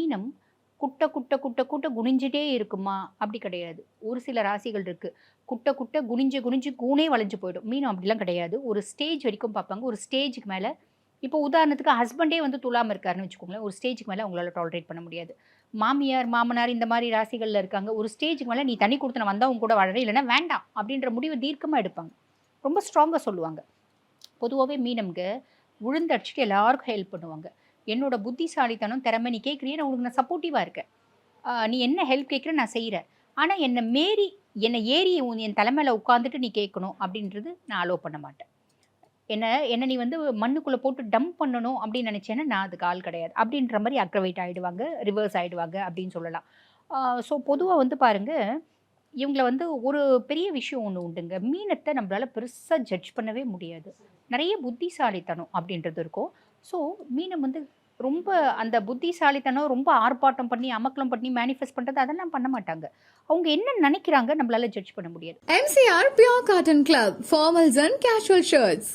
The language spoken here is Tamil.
மீனம் குட்ட குட்ட குட்ட குட்ட குனிஞ்சிட்டே இருக்குமா? அப்படி கிடையாது. ஒரு சில ராசிகள் இருக்கு. குட்ட குட்ட குனிஞ்சு குனிஞ்சு கூனே வளைஞ்சு போயிடும். மீனம் அப்படிலாம் கிடையாது. ஒரு ஸ்டேஜ் வரைக்கும் பார்ப்பாங்க. ஒரு ஸ்டேஜ்க்கு மேல இப்போ உதாரணத்துக்கு ஹஸ்பண்டே வந்து துலாம இருக்காருன்னு வச்சுக்கோங்களேன். ஒரு ஸ்டேஜ்க்கு மேல அவங்களால டாலரேட் பண்ண முடியாது. மாமியார், மாமனார் இந்த மாரி ராசிகள்ல இருக்காங்க. ஒரு ஸ்டேஜ்க்கு மேல நீ தனி குடித்தனம் வந்தா உன் கூட வாழறேன். இல்லன்னா வேண்டாம் அப்படின்ற முடிவு தீர்க்கமா எடுப்பாங்க. ரொம்ப ஸ்ட்ராங்கா சொல்லுவாங்க. பொதுவாவே மீனம்ங்க உழுந்தடிச்சுட்டு எல்லாருக்கும் ஹெல்ப் பண்ணுவாங்க. என்னோட புத்திசாலித்தனம், திறமை நீ கேட்கிறியே நான் உனக்கு நான் சப்போர்ட்டிவா இருக்கேன். நீ என்ன ஹெல்ப் கேட்குற நான் செய்றேன். ஆனா என்ன மீறி என்ன ஏறி என் தலை மேல உட்கார்ந்துட்டு நீ கேட்கணும் அப்படின்றது நான் அலோவ் பண்ண மாட்டேன். என்ன என்ன நீ வந்து மண்ணுக்குள்ள போட்டு டம்ப் பண்ணணும் அப்படின்னு நினைச்சேன்னா, நான் அதுக்கு ஆள் கிடையாது. அப்படின்ற மாரி அக்ரவேட் ஆயிடுவாங்க, ரிவர்ஸ் ஆயிடுவாங்க அப்படின்னு சொல்லலாம். ஸோ பொதுவா வந்து பாருங்க, இவங்கள வந்து ஒரு பெரிய விஷயம் ஒண்ணு உண்டுங்க. மீனத்த நம்மளால பெருசா ஜட்ஜ் பண்ணவே முடியாது. நெறைய புத்திசாலித்தனம் அப்படின்றது இருக்கும். ஸோ மீனம் வந்து ரொம்ப அந்த புத்திசாலித்தனம் ரொம்ப ஆர்ப்பாட்டம் பண்ணி, அமர்க்களம் பண்ணி மேனிஃபெஸ்ட் பண்றது அதெல்லாம் பண்ண மாட்டாங்க. அவங்க என்ன நெனைக்கிறாங்க நம்மளால ஜட்ஜ் பண்ண முடியாது. MCR Pure Cotton Club, formals and casual shirts.